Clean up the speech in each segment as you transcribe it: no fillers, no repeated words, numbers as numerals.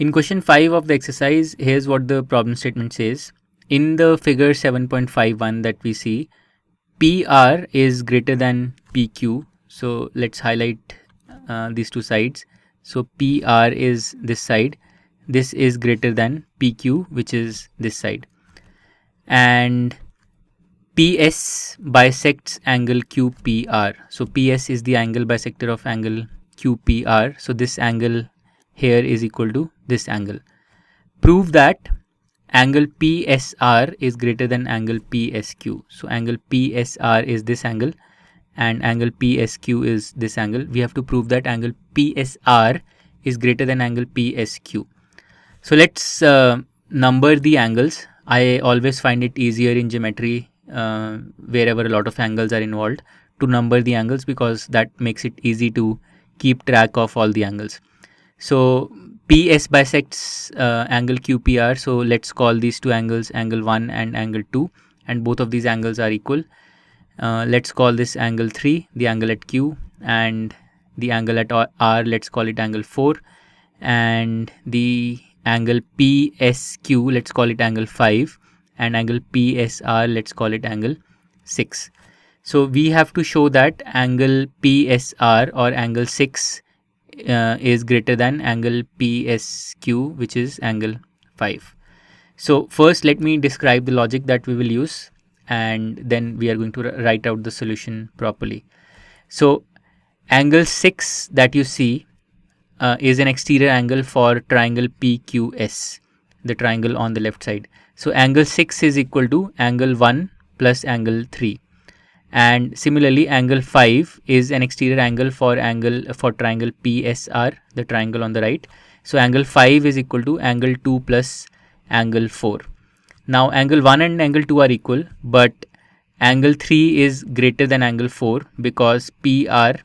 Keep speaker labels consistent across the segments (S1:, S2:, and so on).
S1: In question 5 of the exercise, here's what the problem statement says. In the figure 7.51 that we see, PR is greater than PQ. So let's highlight these two sides. So PR is this side. This is greater than PQ, which is this side. And PS bisects angle QPR. So PS is the angle bisector of angle QPR. So this angle here is equal to this angle. Prove that angle PSR is greater than angle PSQ. So angle PSR is this angle and angle PSQ is this angle. We have to prove that angle PSR is greater than angle PSQ. So let's number the angles. I always find it easier in geometry wherever a lot of angles are involved to number the angles, because that makes it easy to keep track of all the angles. So PS bisects angle QPR. So let's call these two angles angle 1 and angle 2, and both of these angles are equal. Let's call this angle 3, the angle at Q, and the angle at R, let's call it angle 4, and the angle PSQ, let's call it angle 5, and angle PSR, let's call it angle 6. So we have to show that angle PSR or angle 6 is greater than angle PSQ, which is angle 5. So first let me describe the logic that we will use, and then we are going to write out the solution properly. So angle 6 that you see is an exterior angle for triangle PQS, the triangle on the left side. So angle 6 is equal to angle 1 plus angle 3. And similarly, angle 5 is an exterior angle for triangle PSR, the triangle on the right. So angle 5 is equal to angle 2 plus angle 4. Now angle 1 and angle 2 are equal, but angle 3 is greater than angle 4 because PR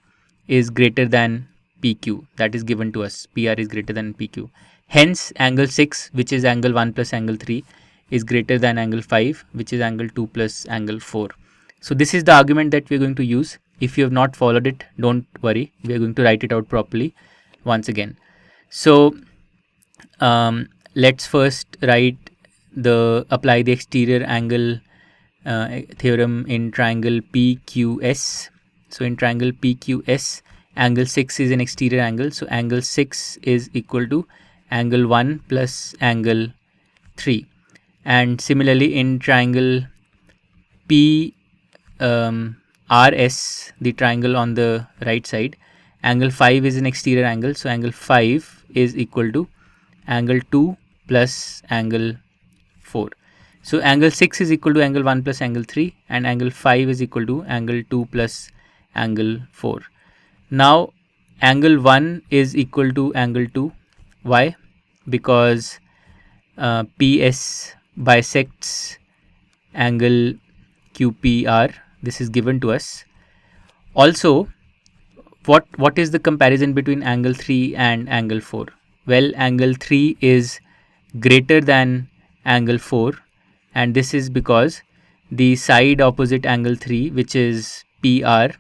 S1: is greater than PQ. That is given to us. PR is greater than PQ. Hence angle 6, which is angle 1 plus angle 3, is greater than angle 5, which is angle 2 plus angle 4. So this is the argument that we are going to use. If you have not followed it, don't worry. We are going to write it out properly once again. So let's first apply the exterior angle theorem in triangle PQS. So in triangle PQS, angle 6 is an exterior angle. So angle 6 is equal to angle 1 plus angle 3. And similarly in triangle RS, the triangle on the right side, angle 5 is an exterior angle. So angle 5 is equal to angle 2 plus angle 4. So angle 6 is equal to angle 1 plus angle 3, and angle 5 is equal to angle 2 plus angle 4. Now angle 1 is equal to angle 2. Why? Because PS bisects angle QPR. This is given to us. Also, what is the comparison between angle 3 and angle 4? Well, angle 3 is greater than angle 4, and this is because the side opposite angle 3, which is PR,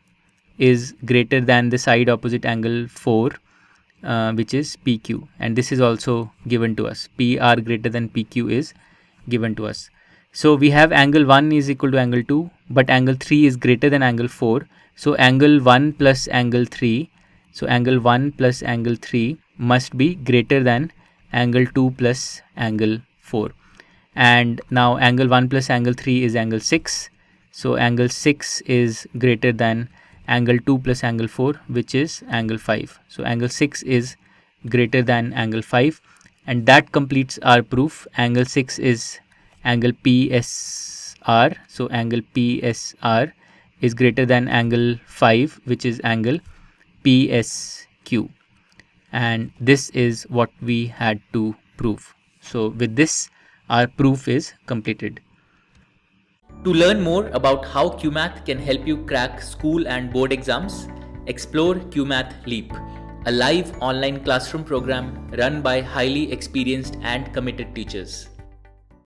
S1: is greater than the side opposite angle 4, which is PQ, and this is also given to us. PR greater than PQ is given to us. So we have angle 1 is equal to angle 2, but angle 3 is greater than angle 4. So angle 1 plus angle 3, so angle 1 plus angle 3 must be greater than angle 2 plus angle 4. And now angle 1 plus angle 3 is angle 6. So angle 6 is greater than angle 2 plus angle 4, which is angle 5. So angle 6 is greater than angle 5, and that completes our proof. Angle 6 is angle PSR. So angle PSR is greater than angle 5, which is angle PSQ. And this is what we had to prove. So with this, our proof is completed.
S2: To learn more about how QMath can help you crack school and board exams, explore QMath Leap, a live online classroom program run by highly experienced and committed teachers.